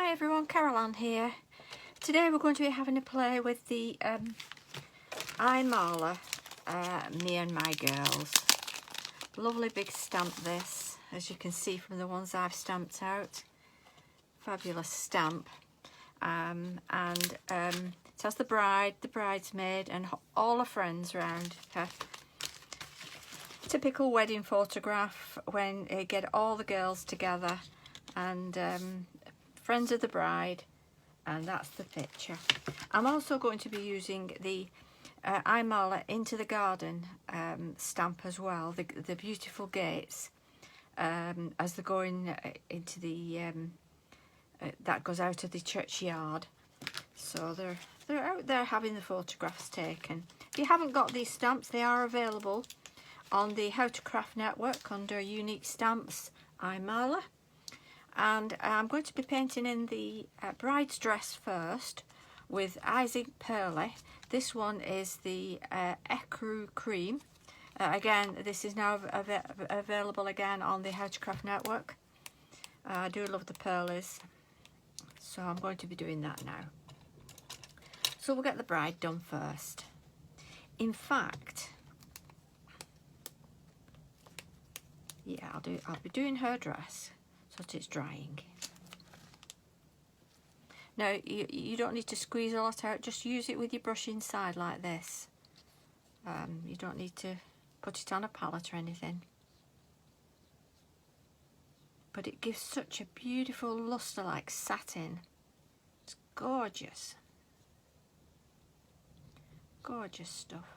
Hi everyone, Caroline here. Today we're going to be having a play with the Imala, me and my girls. Lovely big stamp this, as you can see from the ones I've stamped out. Fabulous stamp. It has the bride, the bridesmaid and all her friends around her. Typical wedding photograph when you get all the girls together and friends of the bride, and that's the picture. I'm also going to be using the Imala Into the Garden stamp as well, the beautiful gates as they're going into the that goes out of the churchyard. So they're out there having the photographs taken. If you haven't got these stamps, they are available on the How to Craft network under Unique Stamps Imala. And I'm going to be painting in the bride's dress first with Icing Pearly. This one is the Ecru Cream. Again, this is now available again on the How to Craft network. I do love the pearlies, so I'm going to be doing that now. So we'll get the bride done first. In fact, yeah, I'll be doing her dress so that it's drying. Now, you don't need to squeeze a lot out, just use it with your brush inside like this. You don't need to put it on a palette or anything. But it gives such a beautiful luster like satin. It's gorgeous. Gorgeous stuff.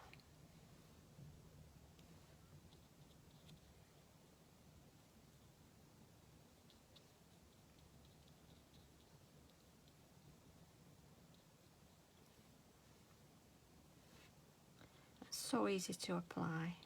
So easy to apply.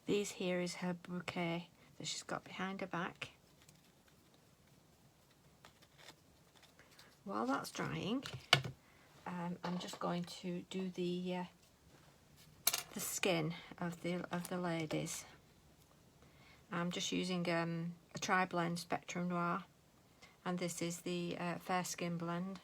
These here is her bouquet that she's got behind her back. While that's drying, I'm just going to do the skin of the ladies. I'm just using a tri-blend Spectrum Noir, and this is the Fair Skin blend.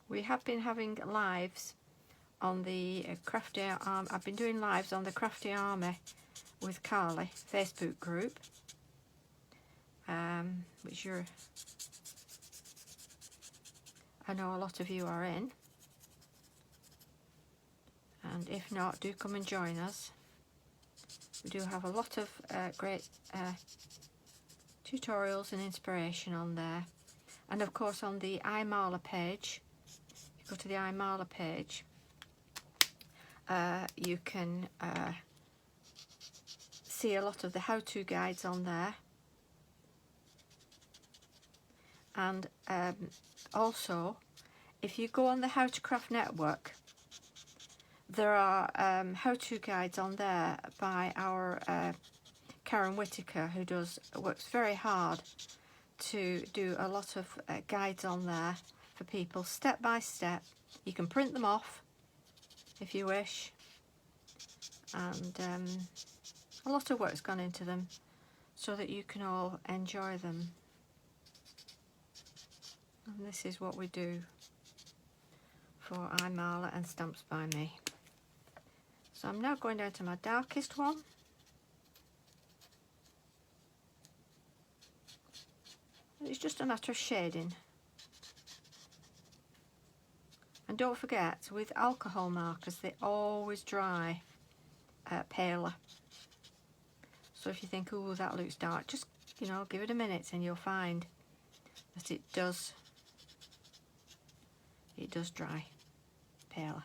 We have been having lives on the Crafty Army. I've been doing lives on the Crafty Army with Carly Facebook group, which I know a lot of you are in. And if not, do come and join us. We do have a lot of great tutorials and inspiration on there. And of course on the Imala page, if you go to the Imala page, you can see a lot of the how-to guides on there. And also, if you go on the How to Craft network, there are how-to guides on there by our Karen Whitaker, who works very hard to do a lot of guides on there for people, step by step. You can print them off if you wish, and a lot of work's gone into them so that you can all enjoy them. And this is what we do for Imala and Stamps by Me. So I'm now going down to my darkest one. It's just a matter of shading. And don't forget, with alcohol markers, they always dry paler. So if you think, oh, that looks dark, just, you know, give it a minute and you'll find that it does dry paler.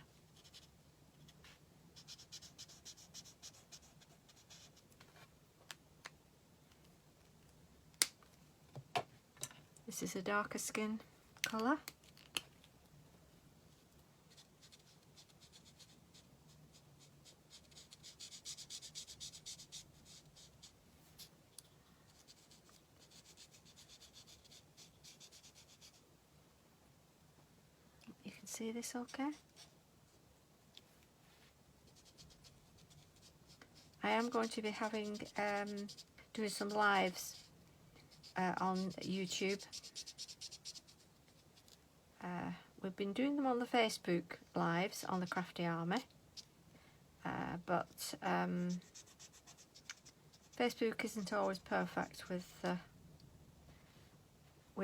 This is a darker skin colour. You can see this okay? I am going to be having doing some lives on YouTube. We've been doing them on the Facebook lives on the Crafty Army, but Facebook isn't always perfect with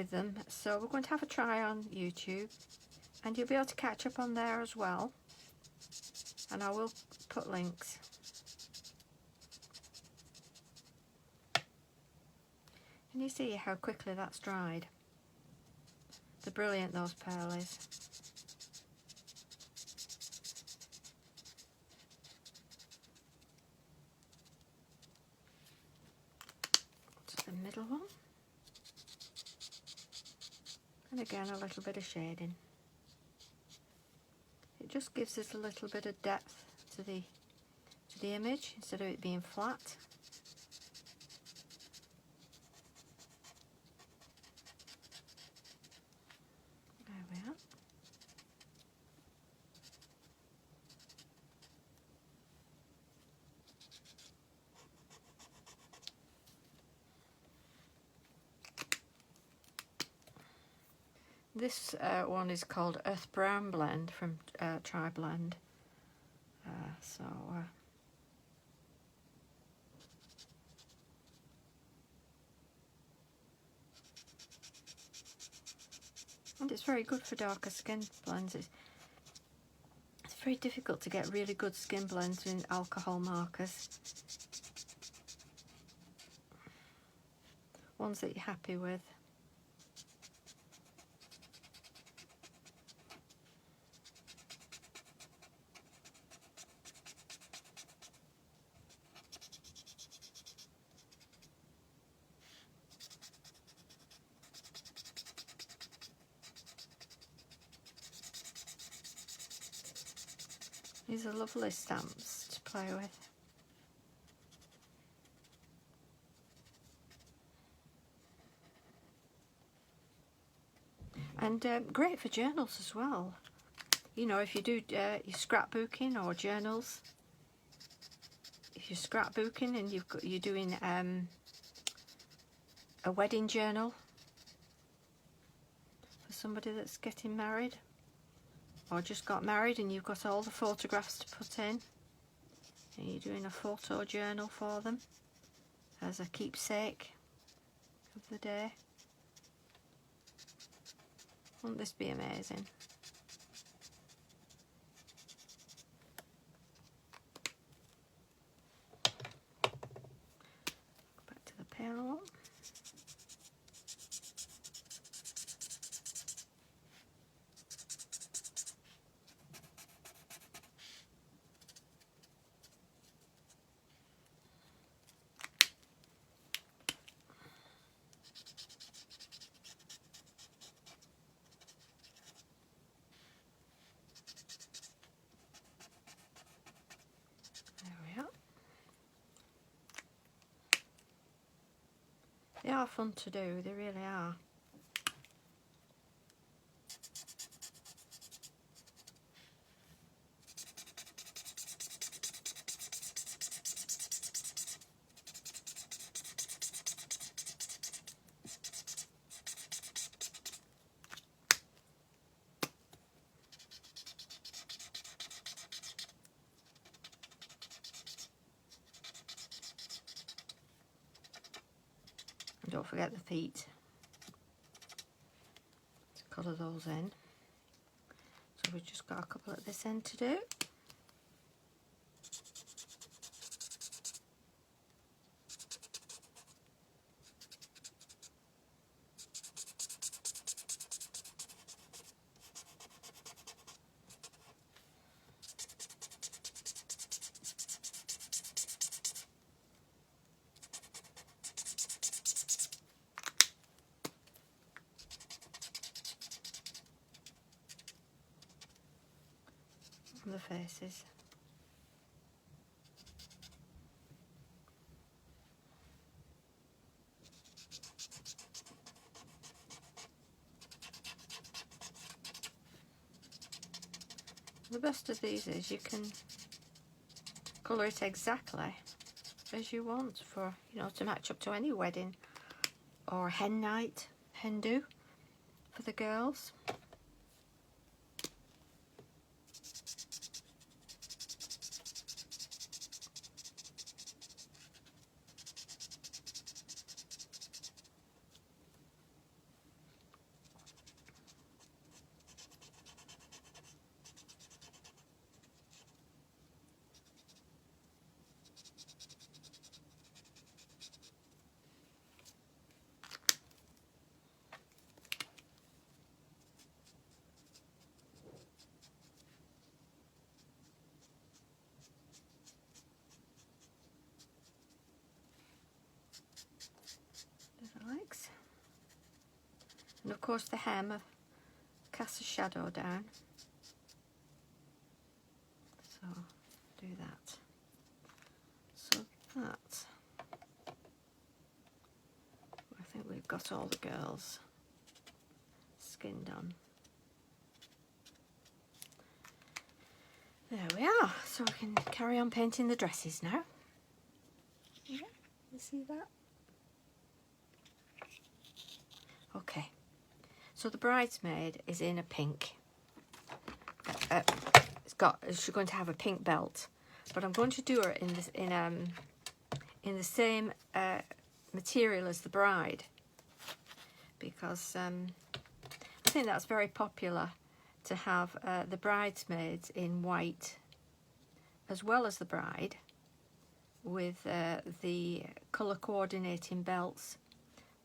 them, so we're going to have a try on YouTube, and you'll be able to catch up on there as well, and I will put links. And you see how quickly that's dried. They're brilliant, those pearlies. To the middle one. And again, a little bit of shading. It just gives us a little bit of depth to the image instead of it being flat. There we are. This one is called Earth Brown Blend from Tri Blend. And it's very good for darker skin blends. It's very difficult to get really good skin blends in alcohol markers. Ones that you're happy with. These are lovely stamps to play with. And great for journals as well. You know, if you do your scrapbooking or journals, if you're scrapbooking and you're doing a wedding journal for somebody that's getting married, or just got married and you've got all the photographs to put in, and you're doing a photo journal for them as a keepsake of the day. Wouldn't this be amazing? Back to the paler one. They are fun to do, they really are. don't forget the feet to colour those in. So we've just got a couple at this end to do. The faces. The best of these is you can colour it exactly as you want for, you know, to match up to any wedding or hen night, hen do for the girls. Likes. And of course the hem casts a shadow down, so do that. So that, I think we've got all the girls skinned on. There we are, so we can carry on painting the dresses now. Yeah, you see that? Okay, so the bridesmaid is in a pink. She's going to have a pink belt, but I'm going to do her in this in the same material as the bride, because I think that's very popular to have the bridesmaids in white as well as the bride, with the colour coordinating belts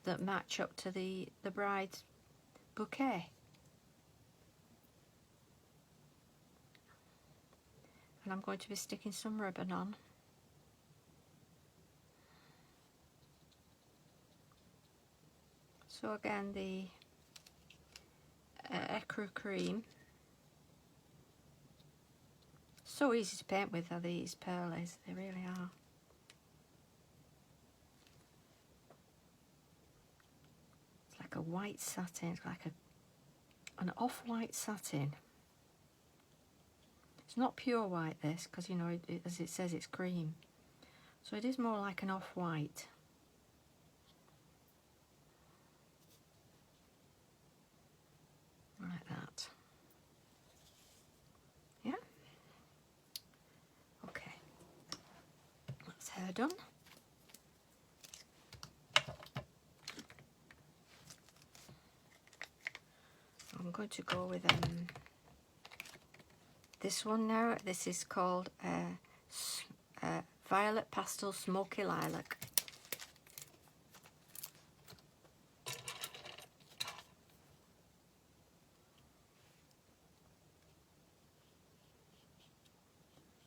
that match up to the bride's bouquet. And I'm going to be sticking some ribbon on. So again, the ecru cream. So easy to paint with are these pearlies, they really are. It's like a white satin, it's like an off-white satin. It's not pure white this, because you know, as it says, it's cream. So it is more like an off-white. Like that. Yeah? Okay. That's her done. I'm going to go with this one now. This is called Violet Pastel Smoky Lilac.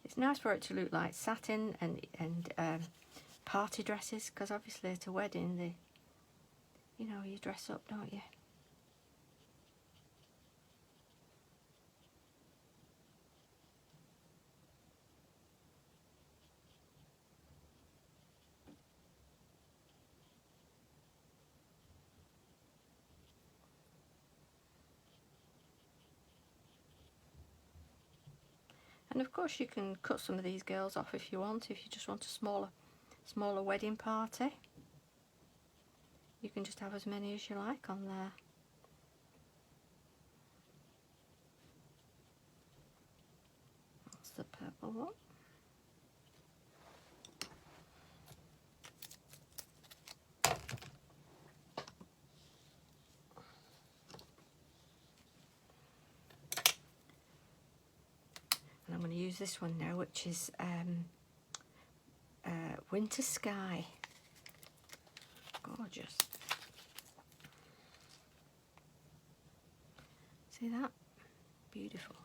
It's nice for it to look like satin and party dresses, because obviously at a wedding, you know, you dress up, don't you? And of course you can cut some of these girls off if you want, if you just want a smaller wedding party. You can just have as many as you like on there. That's the purple one. use this one now, which is Winter Sky. Gorgeous. See that? Beautiful.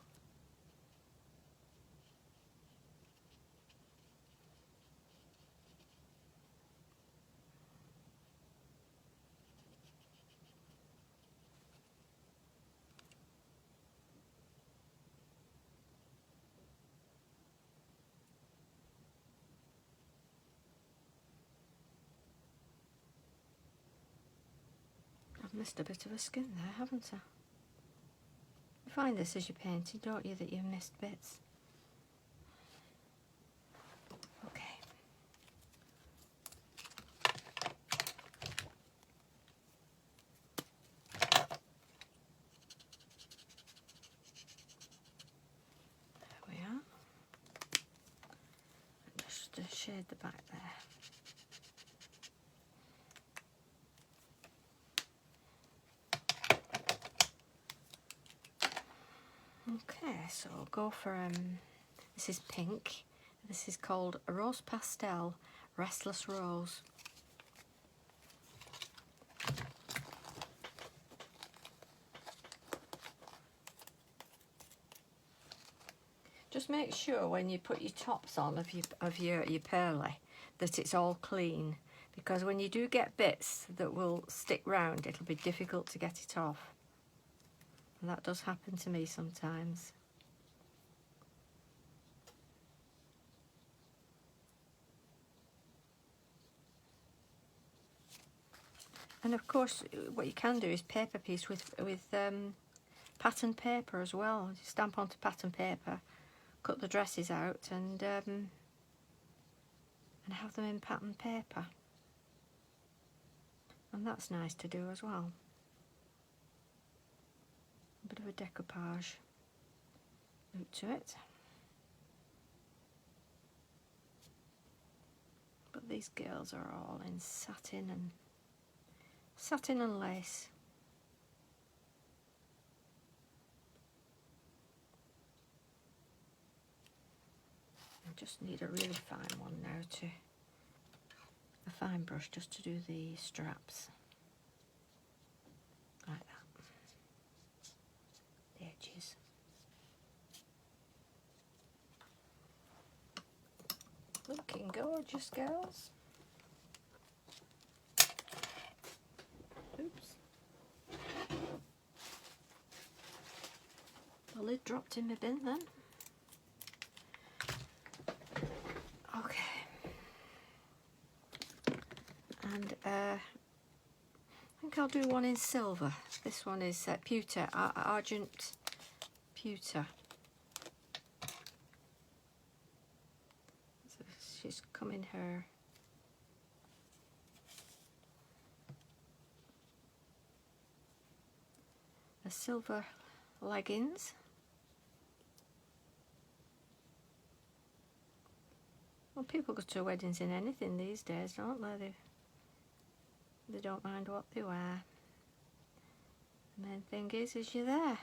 I've missed a bit of a skin there, haven't I? You find this as you're painting, don't you, that you've missed bits? Okay. There we are. And just shade the back there. Okay, so I'll go for, this is pink. This is called Rose Pastel Restless Rose. Just make sure when you put your tops on of your pearly that it's all clean, because when you do get bits that will stick round, it'll be difficult to get it off. And that does happen to me sometimes. And of course, what you can do is paper piece with pattern paper as well. You stamp onto pattern paper, cut the dresses out, and have them in pattern paper. And that's nice to do as well. A bit of a decoupage look to it. But these girls are all in satin and lace. I just need a really fine one now, a fine brush just to do the straps. Like that. The edges. Looking gorgeous, girls. Oops. The lid dropped in my bin then. Okay. And I think I'll do one in silver. This one is pewter, argent pewter. So she's come in her silver leggings. Well, people go to weddings in anything these days, don't they? They don't mind what they wear. The main thing is you're there.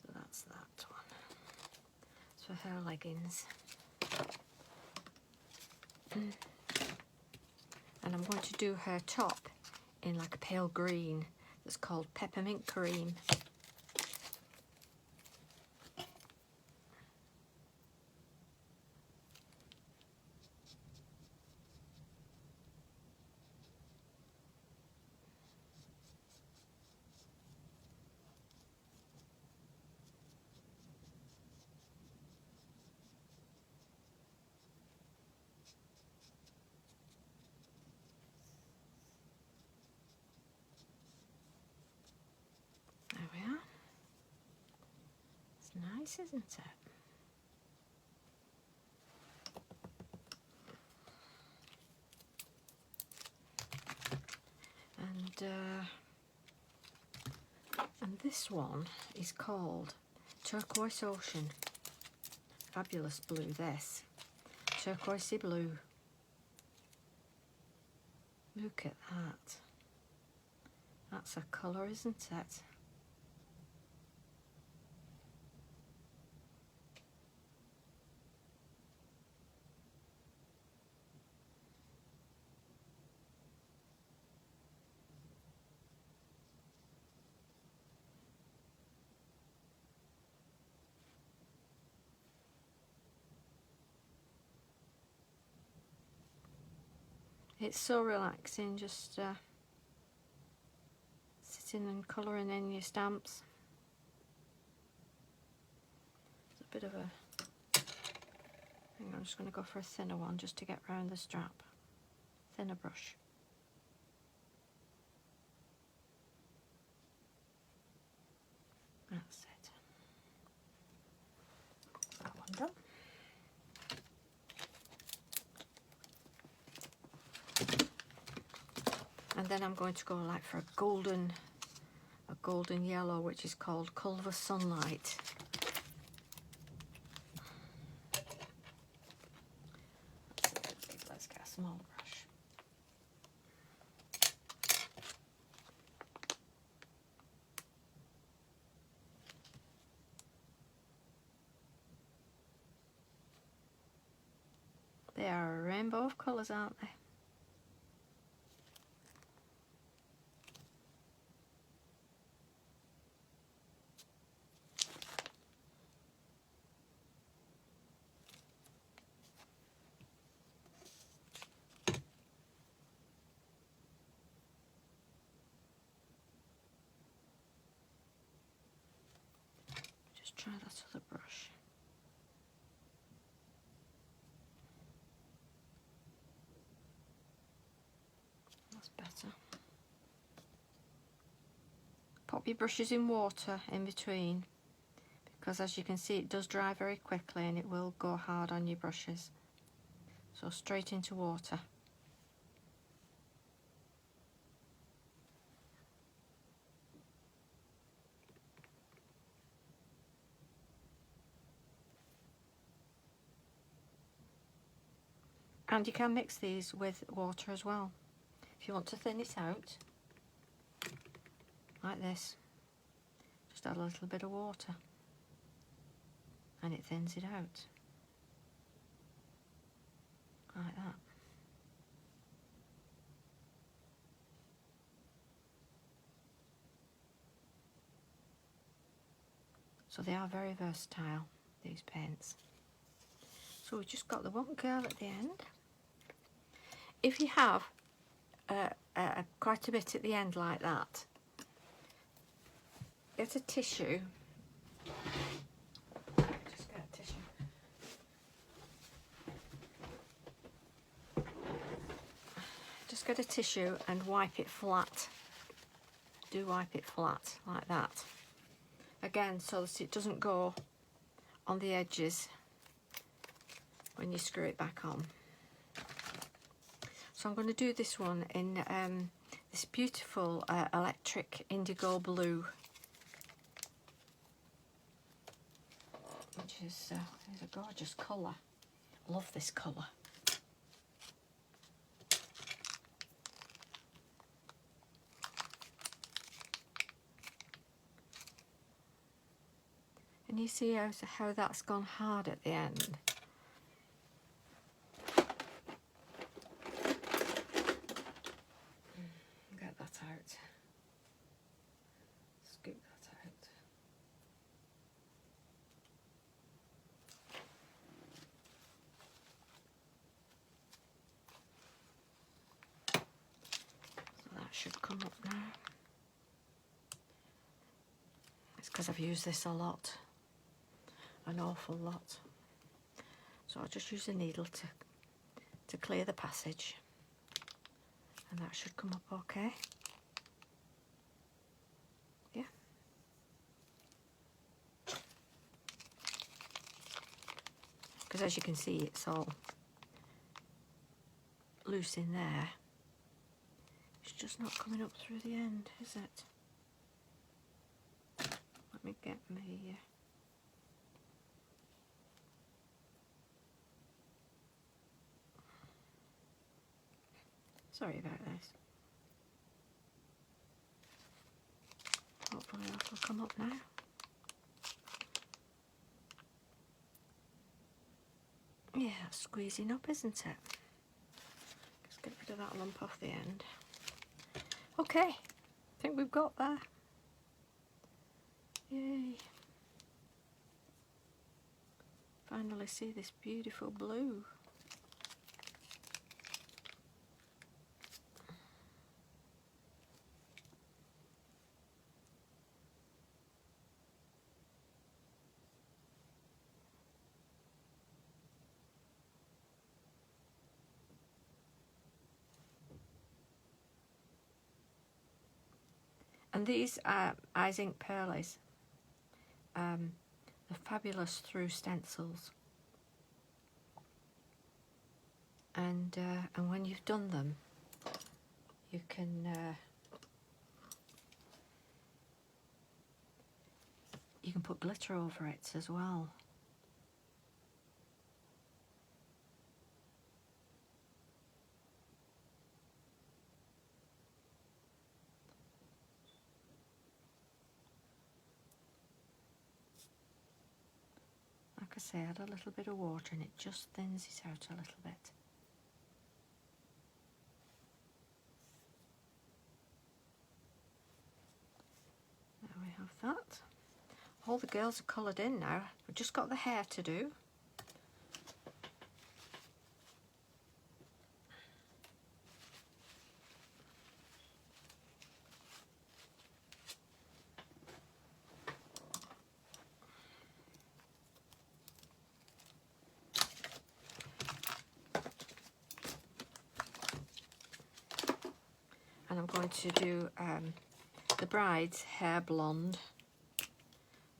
So that's that one. It's for her leggings. And I'm going to do her top in like a pale green that's called Peppermint Cream. There we are. It's nice, isn't it? And this one is called Turquoise Ocean. Fabulous blue, this. Turquoisey blue. Look at that. That's a colour, isn't it? It's so relaxing, just sitting and colouring in your stamps. It's a bit of a... I'm just going to go for a thinner one just to get round the strap. Thinner brush. That's it. That one done. And then I'm going to go like for a golden yellow, which is called Culver Sunlight. Let's get a small brush. They are a rainbow of colours, aren't they? Just try that other brush. That's better. Pop your brushes in water in between, because as you can see it does dry very quickly and it will go hard on your brushes. So straight into water. And you can mix these with water as well. If you want to thin it out, like this, just add a little bit of water and it thins it out, like that. So they are very versatile, these paints. So we've just got the one girl at the end. If you have quite a bit at the end like that, get a tissue. Just get a tissue. Just get a tissue and wipe it flat. Do wipe it flat like that. Again, so that it doesn't go on the edges when you screw it back on. So I'm going to do this one in this beautiful electric indigo blue, which is a gorgeous colour. Love this colour. And you see how that's gone hard at the end. Get that out. Scoop that out. So that should come up now. It's because I've used this a lot. An awful lot. So I'll just use a needle to clear the passage, and that should come up okay. Yeah. Because as you can see, it's all loose in there. It's just not coming up through the end, is it? Let me get my Sorry about this. Hopefully that will come up now. Yeah, squeezing up, isn't it? Just get rid of that lump off the end. Okay, I think we've got there. Yay. Finally see this beautiful blue. And these Eyes Ink Pearlies, they're fabulous through stencils. And when you've done them, you can put glitter over it as well. Like I say, add a little bit of water and it just thins it out a little bit. There we have that. All the girls are coloured in now. We've just got the hair to do. And I'm going to do the bride's hair blonde.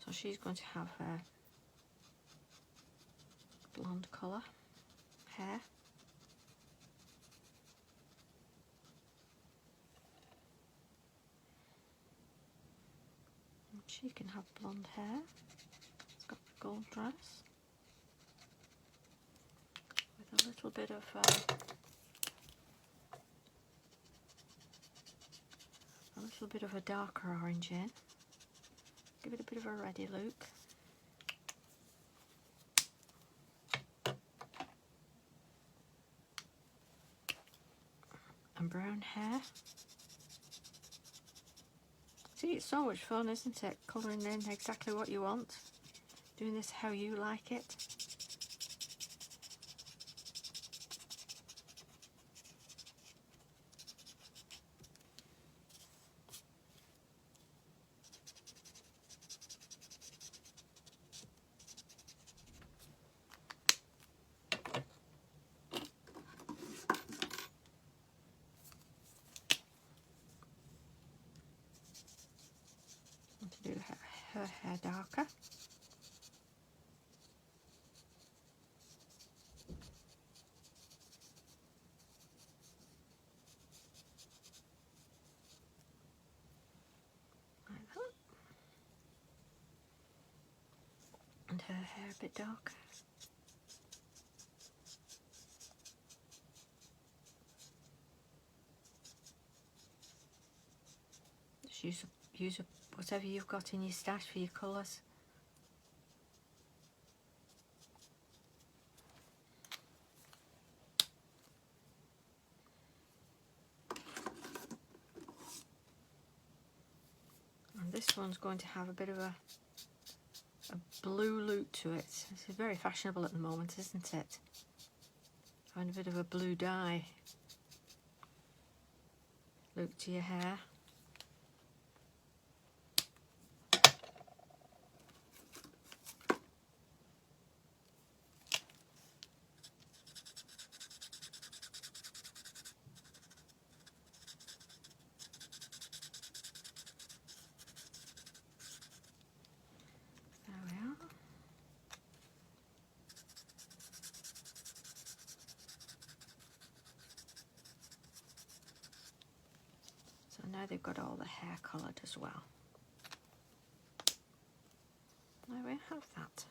So she's going to have her blonde colour hair. And she can have blonde hair. It's got the gold dress with a little bit of a darker orange in. Give it a bit of a reddy look. And brown hair. See, it's so much fun, isn't it? Colouring in exactly what you want. Doing this how you like it. To do her hair darker. Like that. And her hair a bit darker. Just use whatever you've got in your stash for your colours. And this one's going to have a bit of a blue look to it. It's very fashionable at the moment, isn't it? Having a bit of a blue dye look to your hair. Now they've got all the hair coloured as well. There we have that.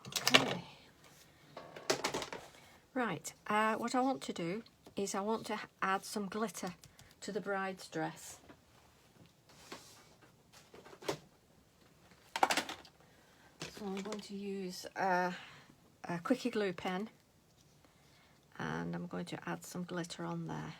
Okay. Right, what I want to do is I want to add some glitter to the bride's dress. So I'm going to use a quickie glue pen, and I'm going to add some glitter on there.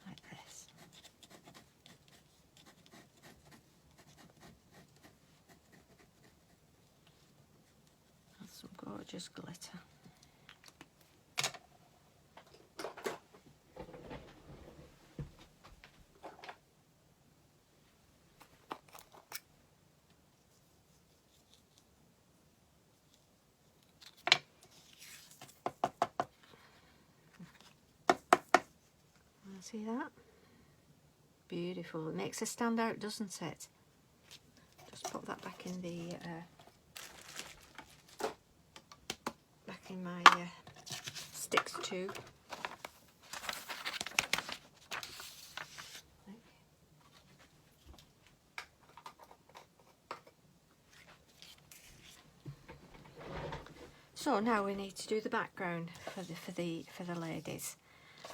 Like this. That's some gorgeous glitter. See that? Beautiful. It makes it stand out, doesn't it? Just put that back in the my sticks tube. So now we need to do the background for the ladies,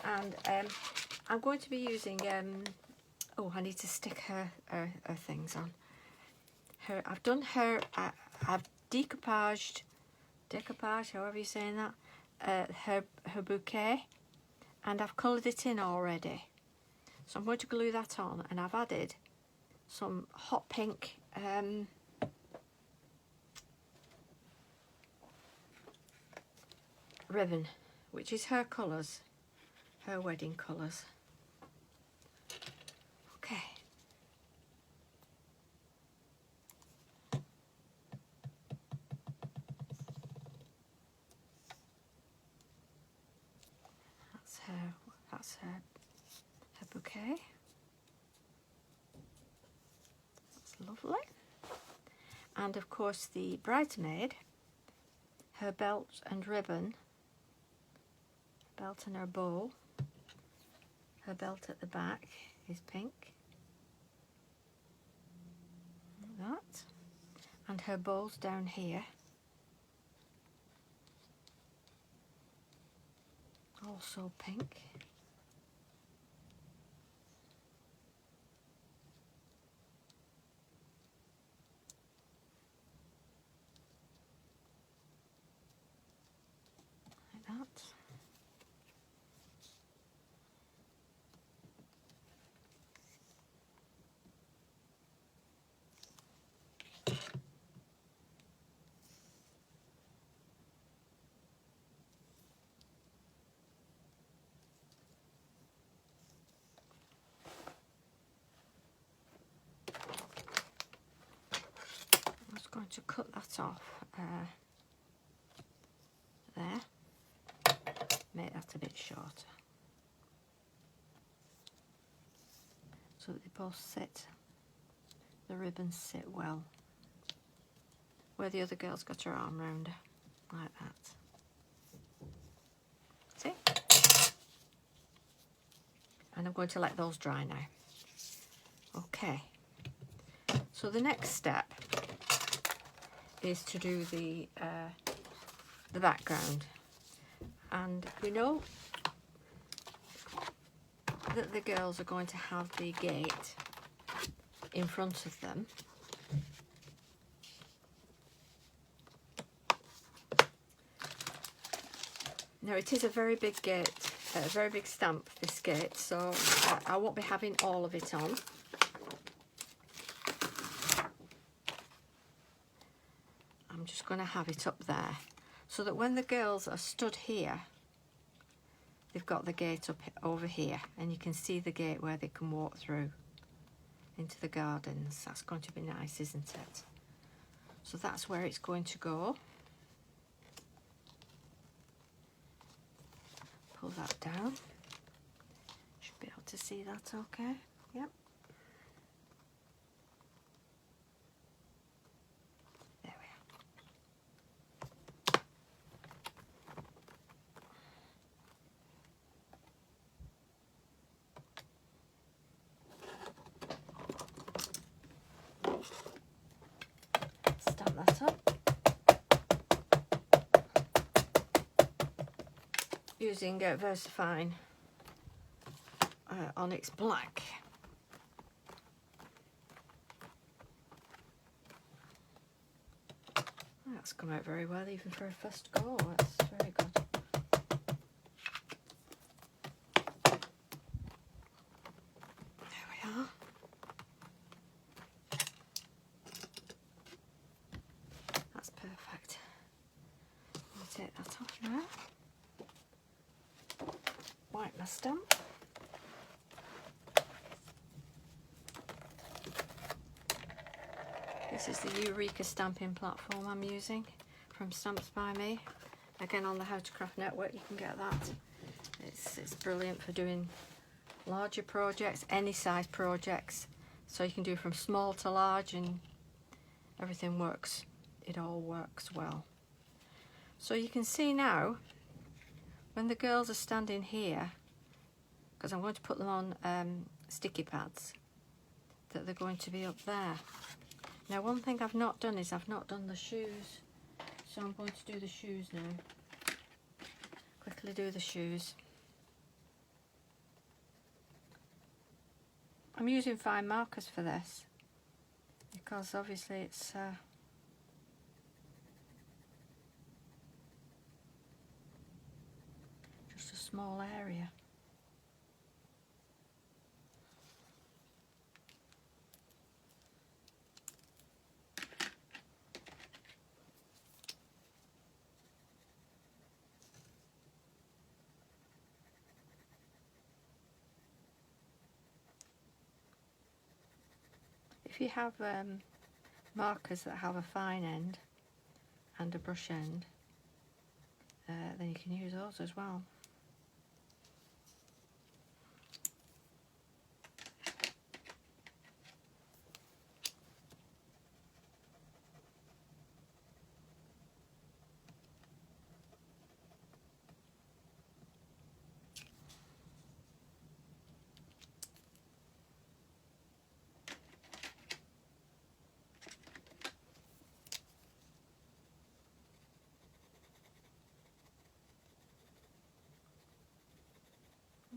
and I'm going to be using oh, I need to stick her things on. I've done her. I've decoupaged, however you're saying that, her bouquet, and I've coloured it in already. So I'm going to glue that on, and I've added some hot pink ribbon, which is her colours, her wedding colours. Okay. That's her bouquet. That's lovely. And of course the bridesmaid, her belt and ribbon, belt and her bow, her belt at the back is pink, like that, and her bow's down here, also pink. Like that. I'm just going to cut that off there, make that a bit shorter, so that they both sit, the ribbons sit well where the other girl's got her arm round her, like that. See? And I'm going to let those dry now. Okay, so the next step is to do the background, and we know that the girls are going to have the gate in front of them. Now it is a very big gate, a very big stamp, this gate, so I won't be having all of it on. I'm just going to have it up there, so that when the girls are stood here, they've got the gate up over here, and you can see the gate where they can walk through into the gardens. That's going to be nice, isn't it? So that's where it's going to go. Pull that down. Should be able to see that okay. Yep. There we are. using VersaFine Onyx Black. That's come out very well, even for a first go. That's very good. There we are. That's perfect. I'll take that off now. Wipe my stamp. This is the Eureka stamping platform I'm using from Stamps by Me. Again, on the How to Craft network you can get that. It's brilliant for doing larger projects, any size projects. So you can do from small to large and everything works. It all works well. So you can see now, when the girls are standing here, because I'm going to put them on sticky pads, that they're going to be up there. Now one thing I've not done is I've not done the shoes, so I'm going to do the shoes now. Quickly do the shoes. I'm using fine markers for this because obviously it's just a small area. If you have markers that have a fine end and a brush end, then you can use those as well.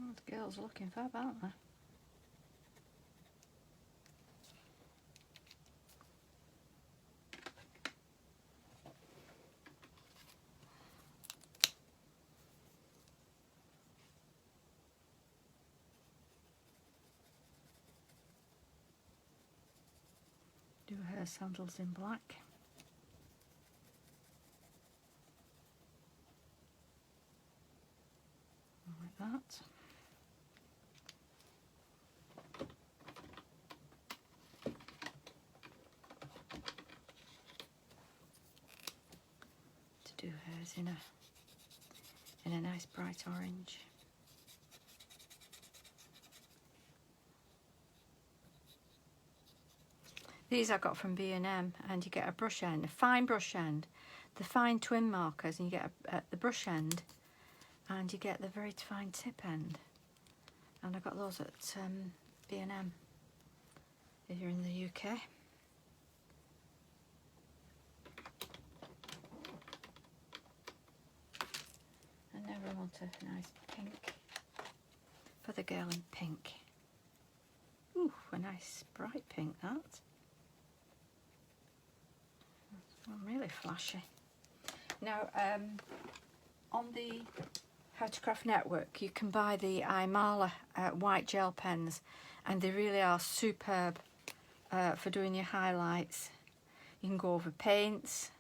Oh, the girls are looking fab, aren't they? Do her sandals in black. Like that. To do hers in a nice bright orange. These I got from B&M, and you get a brush end, a fine brush end, the fine twin markers, and you get the brush end, and you get the very fine tip end. And I got those at B&M if you're in the UK. And now we want a nice pink for the girl in pink. Ooh, a nice bright pink that. Really flashy. Now, on the How to Craft network, you can buy the Imala white gel pens, and they really are superb for doing your highlights. You can go over paints.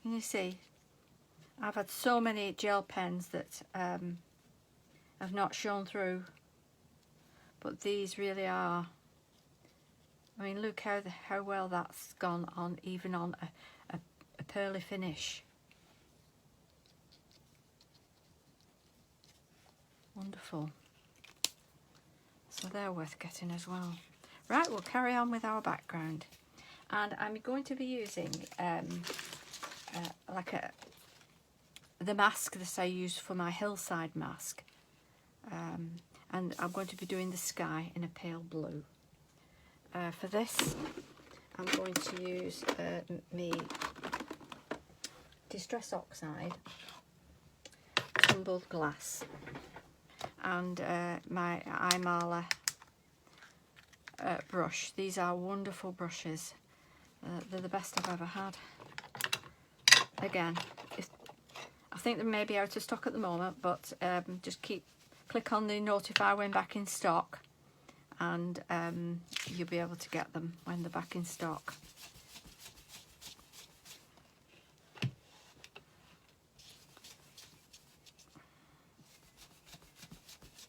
Can you see? I've had so many gel pens that have not shown through, but these really are. I mean, look how well that's gone on, even on a pearly finish. Wonderful. So they're worth getting as well. Right, we'll carry on with our background, and I'm going to be using the mask that I used for my hillside mask, and I'm going to be doing the sky in a pale blue. For this, I'm going to use me Distress Oxide to tumbled glass, and my Imala brush. These are wonderful brushes. They're the best I've ever had. Again, I think they may be out of stock at the moment, but just click on the notify when back in stock, and you'll be able to get them when they're back in stock.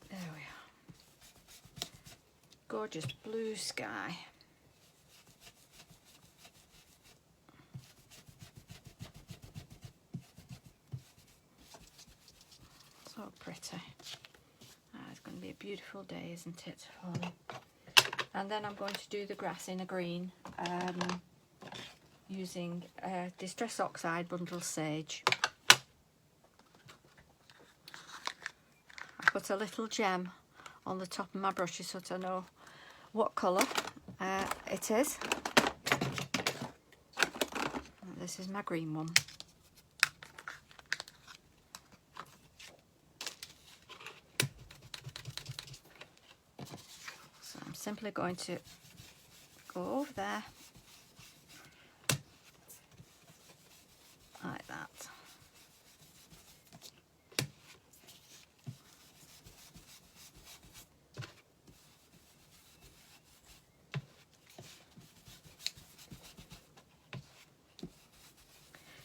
There we are. Gorgeous blue sky. So pretty. It's going to be a beautiful day, isn't it? And then I'm going to do the grass in a green, using Distress Oxide Bundle Sage. I put a little gem on the top of my brushes so that I know what colour it is. This is my green one. So I'm simply going to go over there like that.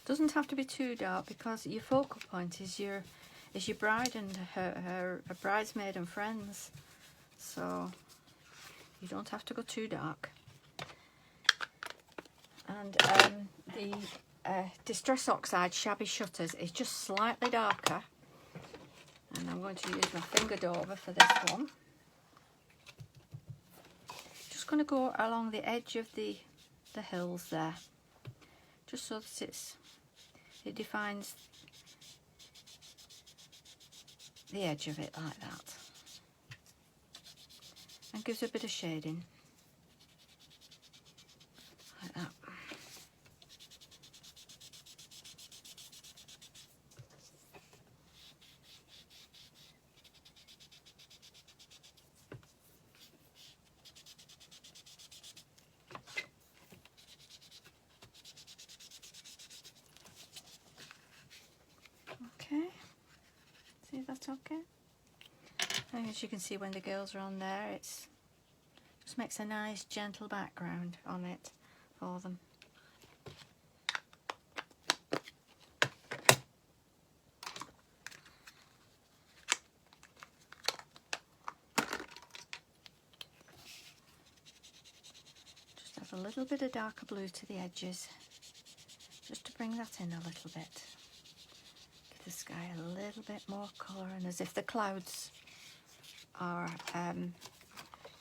Doesn't have to be too dark, because your focal point is your bride and her bridesmaid and friends, so you don't have to go too dark. And the Distress Oxide Shabby Shutters is just slightly darker, and I'm going to use my finger dauber for this one. Just going to go along the edge of the hills there, just so that it defines the edge of it like that, and gives a bit of shading like that. Okay, see, that's okay. And as you can see, when the girls are on there, it's just makes a nice gentle background on it for them. Just add a little bit of darker blue to the edges, just to bring that in a little bit. Give the sky a little bit more colour, and as if the clouds are, can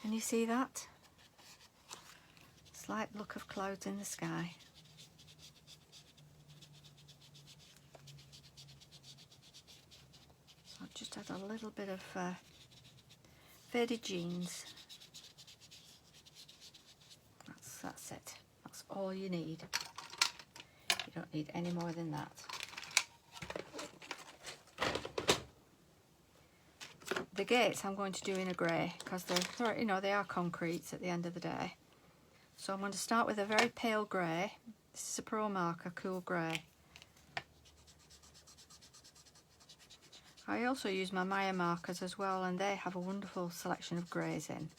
you see that? Slight look of clouds in the sky. So I've just add a little bit of faded jeans. That's it. That's all you need. You don't need any more than that. The gates I'm going to do in a grey, because they're, you know, they are concretes at the end of the day. So I'm going to start with a very pale grey. This is a Pro Marker Cool Grey. I also use my Maya markers as well, and they have a wonderful selection of greys in.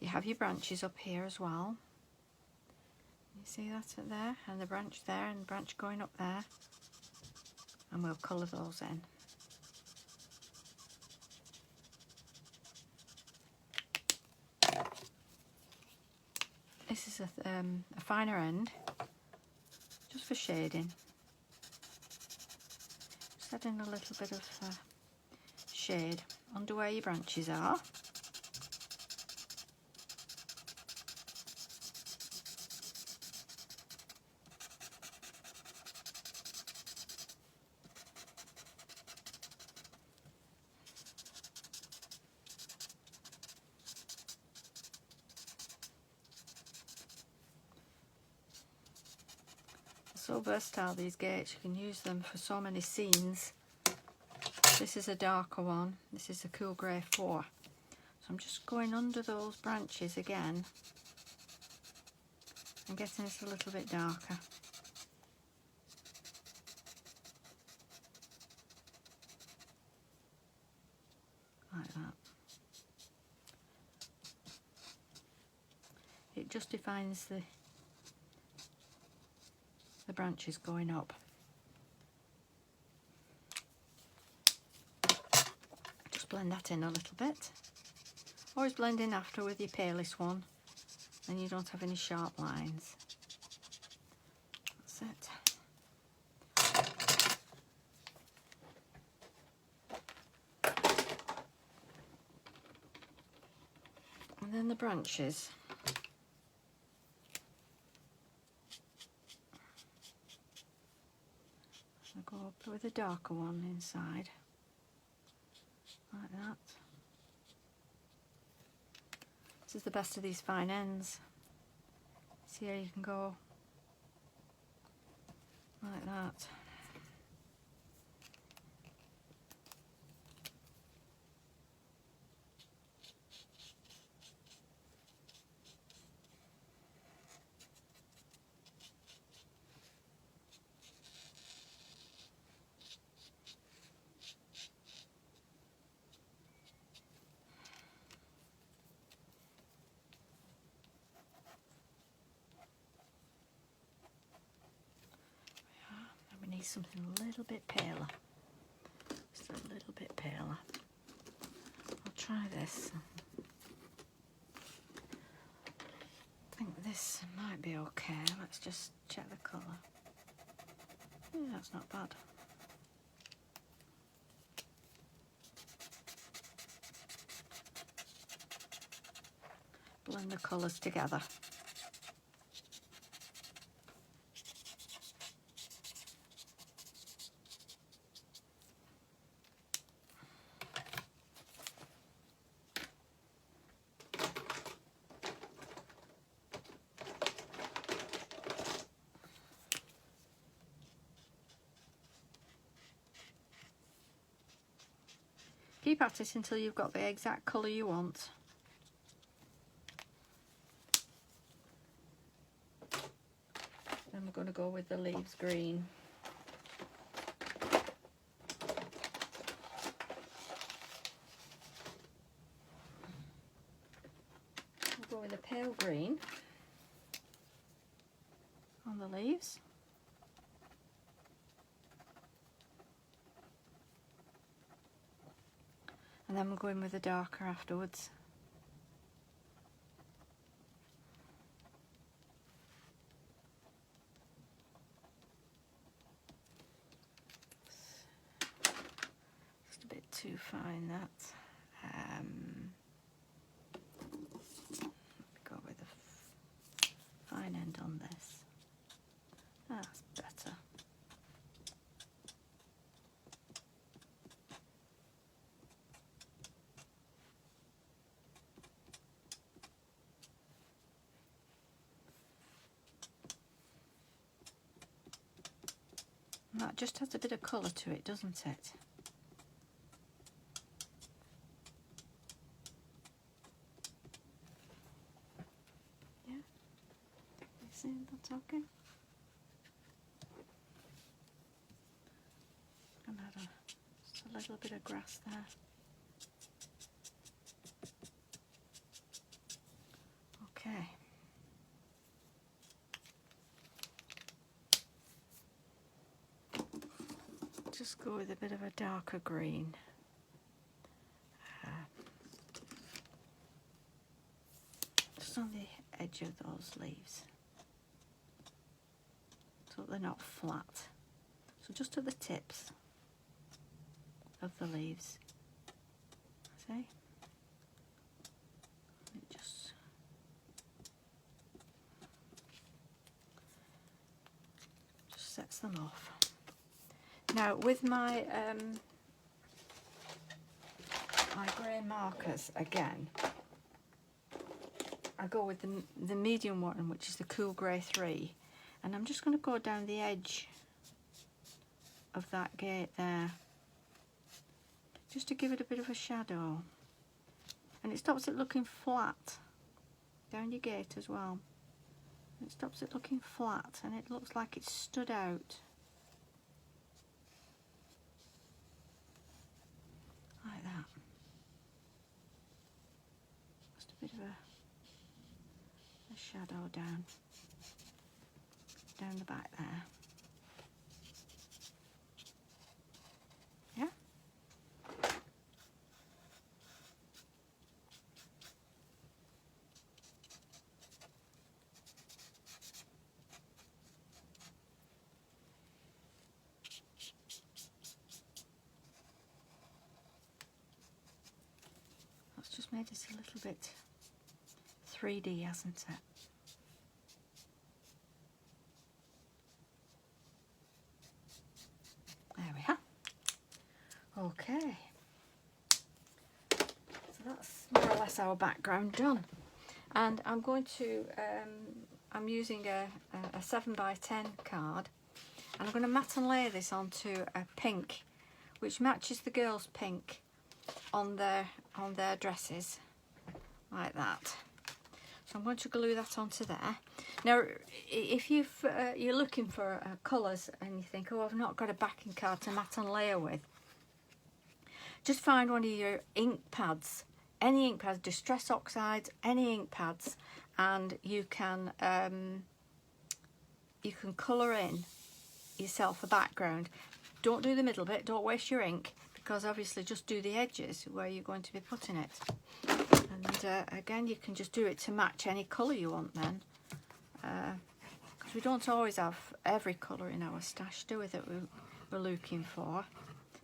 You have your branches up here as well. You see that up there, and the branch there, and the branch going up there, and we'll colour those in. This is a finer end, just for shading. Just adding a little bit of shade under where your branches are. So versatile, these gates. You can use them for so many scenes. This is a darker one. This is a cool grey 4. So I'm just going under those branches again and getting this a little bit darker. Like that. It just defines the branches going up. Just blend that in a little bit. Always blend in after with your palest one, then you don't have any sharp lines. That's it. And then the branches. I'll go up with a darker one inside, like that. This is the best of these fine ends. See how you can go like that. Need something a little bit paler, just a little bit paler. I'll try this. I think this might be okay. Let's just check the colour. Yeah, that's not bad. Blend the colours together. Keep at it until you've got the exact colour you want. Then we're going to go with the leaves green. We'll go with a pale green on the leaves. And then we'll go in with a darker afterwards. Just a bit too fine, that. Go with a fine end on this. That's better. That just has a bit of colour to it, doesn't it? Yeah? You see that's okay? And add just a little bit of grass there. Okay. Just go with a bit of a darker green. Just on the edge of those leaves, so they're not flat. So just at the tips of the leaves. See? It just sets them off. Now with my my grey markers again, I go with the medium one, which is the cool grey 3, And I'm just going to go down the edge of that gate there, just to give it a bit of a shadow. And it stops it looking flat down your gate as well. It stops it looking flat and it looks like it's stood out. Like that. Just a bit of a shadow down the back there. Yeah. That's just made it a little bit 3D, hasn't it? There we are. Okay. So that's more or less our background done. And I'm going to, I'm using a 7x10 card, and I'm going to mat and layer this onto a pink, which matches the girls' pink on their dresses, like that. So I'm going to glue that onto there. Now, if you're looking for colours and you think, oh, I've not got a backing card to mat and layer with, just find one of your ink pads, any ink pads, Distress Oxides, any ink pads, and you can colour in yourself a background. Don't do the middle bit, don't waste your ink, because obviously just do the edges where you're going to be putting it. And again, you can just do it to match any colour you want then, because we don't always have every colour in our stash, do we, that we're looking for,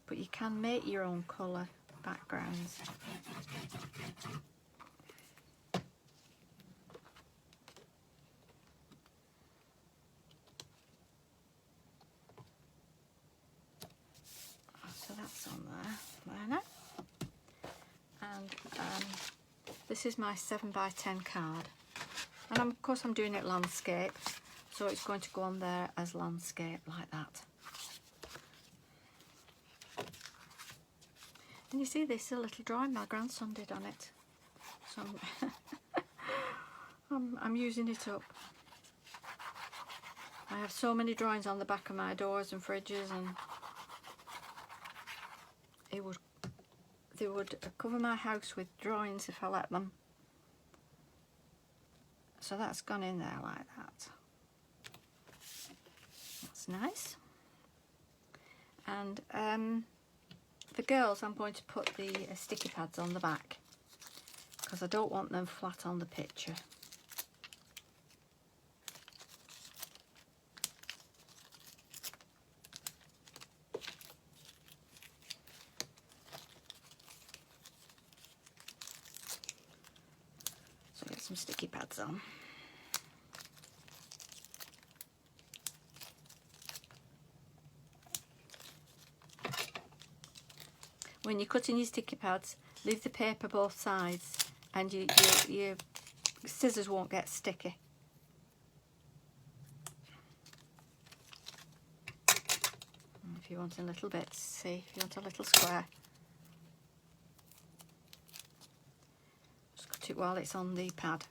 but you can make your own colour backgrounds. So that's on there now. And this is my 7x10 card, and of course I'm doing it landscape, so it's going to go on there as landscape like that. And you see this, a little drawing my grandson did on it, so I'm using it up. I have so many drawings on the back of my doors and fridges, and they would cover my house with drawings if I let them. So that's gone in there like that. That's nice. And the girls, I'm going to put the sticky pads on the back, because I don't want them flat on the picture. So get some sticky pads on. When you're cutting your sticky pads, leave the paper both sides, and your scissors won't get sticky. And if you want a little bit, see, if you want a little square, just cut it while it's on the pad.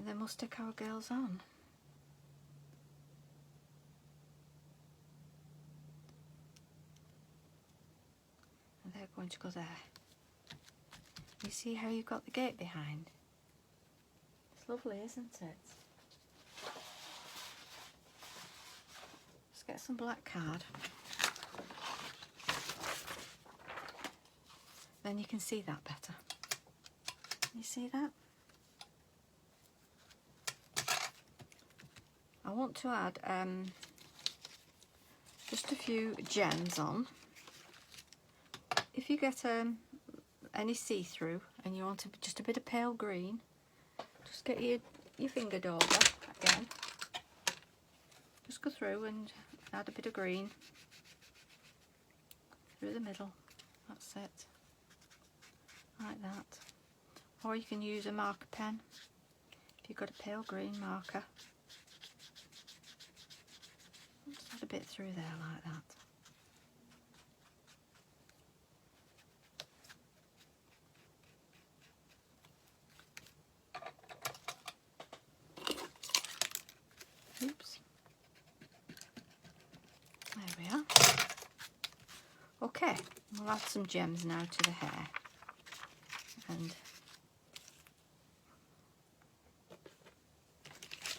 Then we'll stick our girls on. And they're going to go there. You see how you've got the gate behind? It's lovely, isn't it? Let's get some black card. Then you can see that better. You see that? I want to add just a few gems on. If you get any see-through and you want just a bit of pale green, just get your your finger dauber again. Just go through and add a bit of green through the middle. That's it, like that. Or you can use a marker pen if you've got a pale green marker. Just add a bit through there like that. Oops. There we are. Okay, we'll add some gems now to the hair. And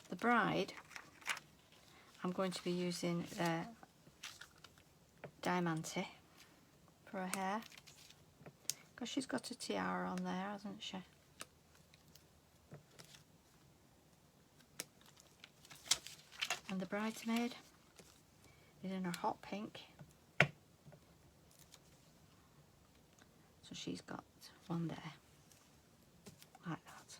the bride, I'm going to be using Diamante for her hair, because she's got a tiara on there, hasn't she? And the bridesmaid is in her hot pink, so she's got one there, like that.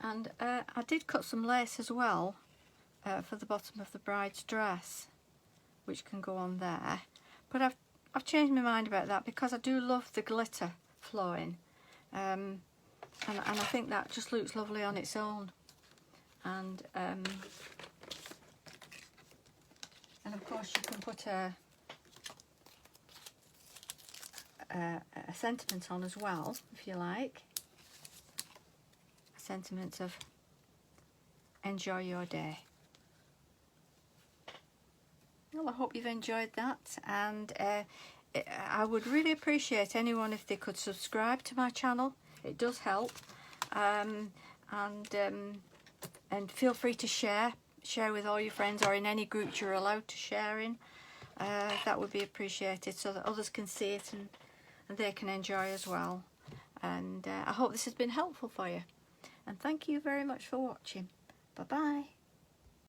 And I did cut some lace as well for the bottom of the bride's dress, which can go on there, but I've changed my mind about that because I do love the glitter flowing. And I think that just looks lovely on its own. And of course you can put a sentiment on as well, if you like. A sentiment of enjoy your day. Well, I hope you've enjoyed that, and I would really appreciate anyone if they could subscribe to my channel. It does help, and feel free to share with all your friends, or in any groups you're allowed to share in. That would be appreciated, so that others can see it and they can enjoy as well. And I hope this has been helpful for you, and thank you very much for watching. Bye bye.